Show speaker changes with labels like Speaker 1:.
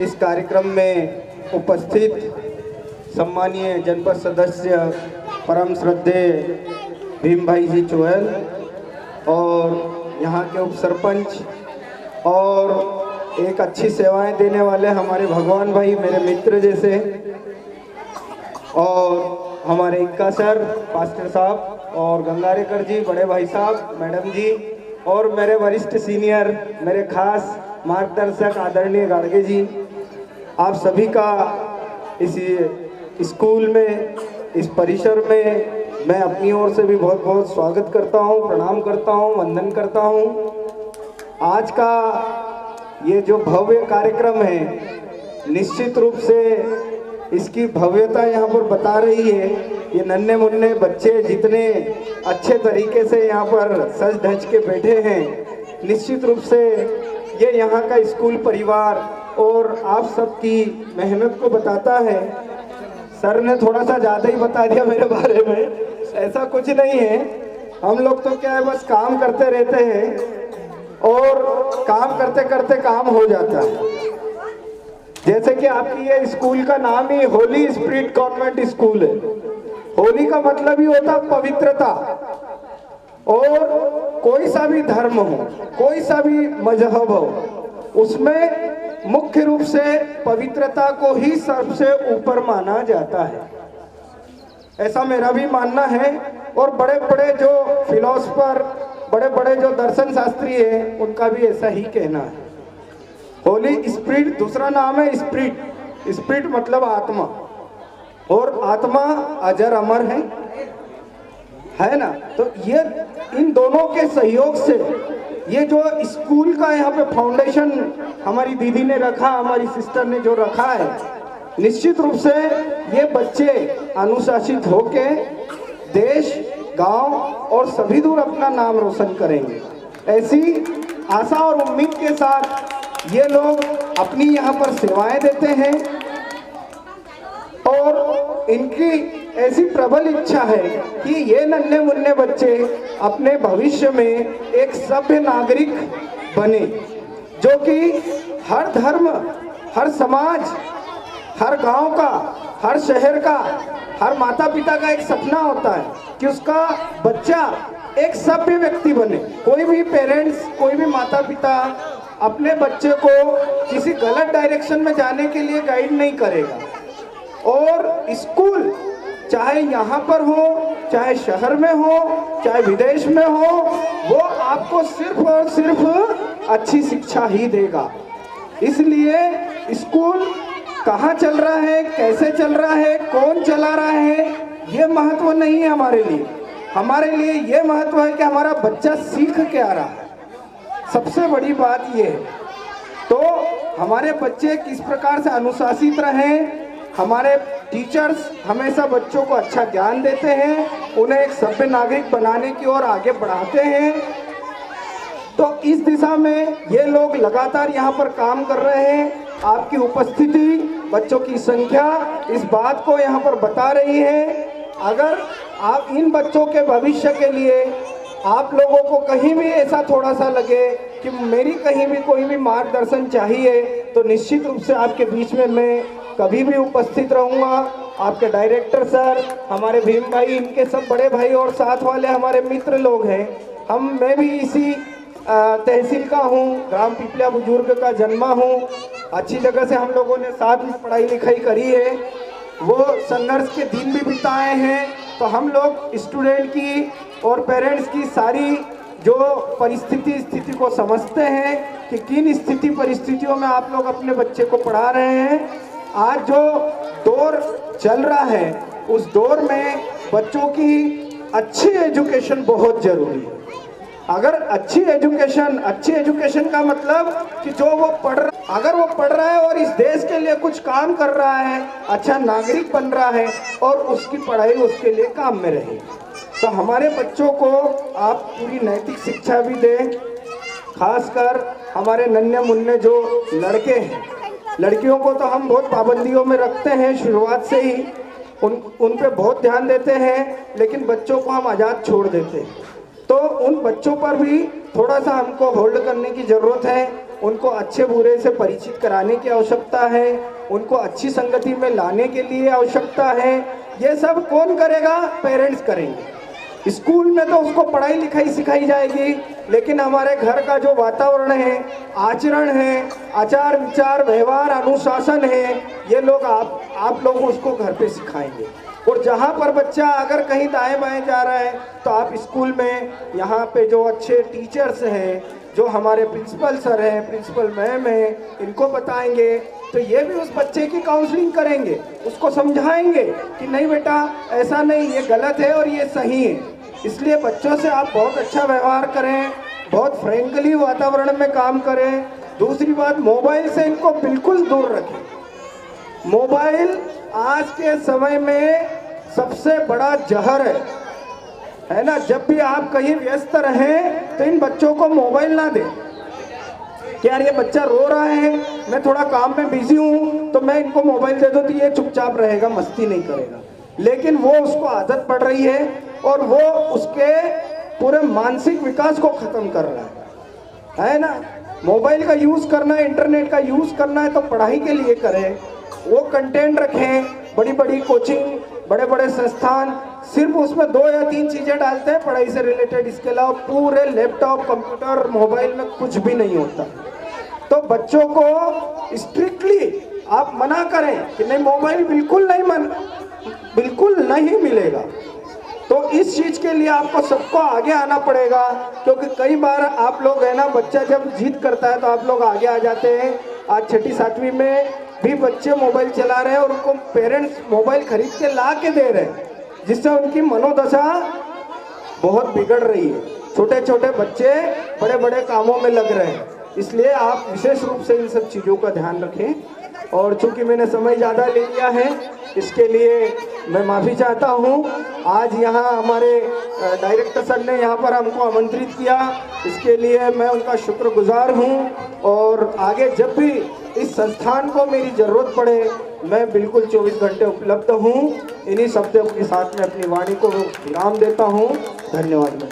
Speaker 1: इस कार्यक्रम में उपस्थित सम्मानीय जनपद सदस्य परम श्रद्धेय भीम भाई जी चोहल और यहाँ के उप सरपंच और एक अच्छी सेवाएं देने वाले हमारे भगवान भाई, मेरे मित्र जैसे, और हमारे इक्का सर, पास्टर साहब और गंगारेकर जी, बड़े भाई साहब, मैडम जी, और मेरे वरिष्ठ सीनियर, मेरे खास मार्गदर्शक आदरणीय गाड़गे जी, आप सभी का इस स्कूल में, इस परिसर में मैं अपनी ओर से भी बहुत बहुत स्वागत करता हूं, प्रणाम करता हूं, वंदन करता हूं। आज का ये जो भव्य कार्यक्रम है, निश्चित रूप से इसकी भव्यता यहाँ पर बता रही है। ये नन्हे मुन्ने बच्चे जितने अच्छे तरीके से यहाँ पर सज धज के बैठे हैं, निश्चित रूप से ये यहाँ का स्कूल परिवार और आप सबकी मेहनत को बताता है। सर ने थोड़ा सा ज़्यादा ही बता दिया मेरे बारे में, ऐसा कुछ नहीं है। हम लोग तो क्या है, बस काम करते रहते हैं और काम करते करते काम हो जाता है। जैसे कि आपकी ये स्कूल का नाम ही होली स्पिरिट कॉन्वेंट स्कूल है। होली का मतलब ही होता पवित्रता, और कोई सा भी धर्म हो, कोई सा भी मजहब हो, उसमें मुख्य रूप से पवित्रता को ही सबसे ऊपर माना जाता है, ऐसा मेरा भी मानना है। और बड़े बड़े जो फिलोसफर, बड़े बड़े जो दर्शन शास्त्री हैं, उनका भी ऐसा ही कहना है। होली स्पिरिट दूसरा नाम है स्पिरिट। स्पिरिट मतलब आत्मा, और आत्मा अजर अमर है ना। तो ये इन दोनों के सहयोग से ये जो स्कूल का यहाँ पे फाउंडेशन हमारी दीदी ने रखा, हमारी सिस्टर ने जो रखा है, निश्चित रूप से ये बच्चे अनुशासित होके देश, गांव और सभी दूर अपना नाम रोशन करेंगे। ऐसी आशा और उम्मीद के साथ ये लोग अपनी यहाँ पर सेवाएं देते हैं, और इनकी ऐसी प्रबल इच्छा है कि ये नन्हे मुन्ने बच्चे अपने भविष्य में एक सभ्य नागरिक बने, जो कि हर धर्म, हर समाज, हर गांव का, हर शहर का, हर माता पिता का एक सपना होता है कि उसका बच्चा एक सभ्य व्यक्ति बने। कोई भी पेरेंट्स, कोई भी माता पिता अपने बच्चे को किसी गलत डायरेक्शन में जाने के लिए गाइड नहीं करेगा। और स्कूल चाहे यहाँ पर हो, चाहे शहर में हो, चाहे विदेश में हो, वो आपको सिर्फ और सिर्फ अच्छी शिक्षा ही देगा। इसलिए स्कूल कहाँ चल रहा है, कैसे चल रहा है, कौन चला रहा है, ये महत्व नहीं है हमारे लिए। हमारे लिए ये महत्व है कि हमारा बच्चा सीख के आ रहा है। सबसे बड़ी बात ये है। तो हमारे बच्चे किस प्रकार से अनुशासित रहें, हमारे टीचर्स हमेशा बच्चों को अच्छा ज्ञान देते हैं, उन्हें एक सभ्य नागरिक बनाने की ओर आगे बढ़ाते हैं। तो इस दिशा में ये लोग लगातार यहाँ पर काम कर रहे हैं। आपकी उपस्थिति, बच्चों की संख्या इस बात को यहाँ पर बता रही है। अगर आप इन बच्चों के भविष्य के लिए आप लोगों को कहीं भी ऐसा थोड़ा सा लगे कि मेरी कहीं भी कोई भी मार्गदर्शन चाहिए, तो निश्चित रूप से आपके बीच में मैं कभी भी उपस्थित रहूँगा। आपके डायरेक्टर सर, हमारे भीम भाई, इनके सब बड़े भाई और साथ वाले हमारे मित्र लोग हैं। मैं भी इसी तहसील का हूँ, ग्राम पिपलिया बुजुर्ग का जन्मा हूँ। अच्छी जगह से हम लोगों ने साथ में पढ़ाई लिखाई करी है, वो संघर्ष के दिन भी बिताए हैं। तो हम लोग स्टूडेंट की और पेरेंट्स की सारी जो स्थिति को समझते हैं कि किन परिस्थितियों में आप लोग अपने बच्चे को पढ़ा रहे हैं। आज जो दौर चल रहा है, उस दौर में बच्चों की अच्छी एजुकेशन बहुत जरूरी है। अगर अच्छी एजुकेशन का मतलब कि जो वो अगर वो पढ़ रहा है और इस देश के लिए कुछ काम कर रहा है, अच्छा नागरिक बन रहा है, और उसकी पढ़ाई उसके लिए काम में रहे, तो हमारे बच्चों को आप पूरी नैतिक शिक्षा भी दें। खासकर हमारे नन्हे मुन्ने जो लड़के हैं, लड़कियों को तो हम बहुत पाबंदियों में रखते हैं, शुरुआत से ही उन पे बहुत ध्यान देते हैं, लेकिन बच्चों को हम आज़ाद छोड़ देते हैं। तो उन बच्चों पर भी थोड़ा सा हमको होल्ड करने की ज़रूरत है। उनको अच्छे बुरे से परिचित कराने की आवश्यकता है, उनको अच्छी संगति में लाने के लिए आवश्यकता है। ये सब कौन करेगा? पेरेंट्स करेंगे। स्कूल में तो उसको पढ़ाई लिखाई सिखाई जाएगी, लेकिन हमारे घर का जो वातावरण है, आचरण है, आचार विचार व्यवहार अनुशासन है, ये लोग आप लोग उसको घर पे सिखाएंगे। और जहाँ पर बच्चा अगर कहीं दाएं बाएं जा रहा है तो आप स्कूल में यहाँ पे जो अच्छे टीचर्स हैं, जो हमारे प्रिंसिपल सर हैं, प्रिंसिपल मैम हैं, इनको बताएंगे तो ये भी उस बच्चे की काउंसलिंग करेंगे, उसको समझाएंगे कि नहीं बेटा ऐसा नहीं, ये गलत है और ये सही है। इसलिए बच्चों से आप बहुत अच्छा व्यवहार करें, बहुत फ्रेंकली वातावरण में काम करें। दूसरी बात, मोबाइल से इनको बिल्कुल दूर रखें। मोबाइल आज के समय में सबसे बड़ा जहर है ना। जब भी आप कहीं व्यस्त रहें तो इन बच्चों को मोबाइल ना दें कि यार ये बच्चा रो रहा है, मैं थोड़ा काम में बिजी हूँ तो मैं इनको मोबाइल दे दूँ तो ये चुपचाप रहेगा, मस्ती नहीं करेगा। लेकिन वो उसको आदत पड़ रही है और वो उसके पूरे मानसिक विकास को खत्म कर रहा है ना। मोबाइल का यूज़ करना है, इंटरनेट का यूज़ करना है तो पढ़ाई के लिए करें, वो कंटेंट रखें। बड़ी बड़ी कोचिंग, बड़े बड़े संस्थान सिर्फ उसमें 2 या 3 चीज़ें डालते हैं पढ़ाई से रिलेटेड, इसके अलावा पूरे लैपटॉप कंप्यूटर मोबाइल में कुछ भी नहीं होता। तो बच्चों को स्ट्रिक्टली आप मना करें कि नहीं मोबाइल बिल्कुल नहीं मिलेगा। तो इस चीज़ के लिए आपको सबको आगे आना पड़ेगा, क्योंकि कई बार आप लोग है ना, बच्चा जब जिद करता है तो आप लोग आगे आ जाते हैं। आज 6ठी 7वीं में भी बच्चे मोबाइल चला रहे हैं और उनको पेरेंट्स मोबाइल खरीद के ला के दे रहे हैं, जिससे उनकी मनोदशा बहुत बिगड़ रही है। छोटे छोटे बच्चे बड़े बड़े कामों में लग रहे हैं, इसलिए आप विशेष रूप से इन सब चीज़ों का ध्यान रखें। और चूंकि मैंने समय ज़्यादा ले लिया है, इसके लिए मैं माफ़ी चाहता हूँ। आज यहाँ हमारे डायरेक्टर सर ने यहाँ पर हमको आमंत्रित किया, इसके लिए मैं उनका शुक्रगुजार हूँ। और आगे जब भी इस संस्थान को मेरी ज़रूरत पड़े, मैं बिल्कुल 24 घंटे उपलब्ध हूँ। इन्हीं शब्दों के साथ में अपनी वाणी को विराम देता हूँ। धन्यवाद।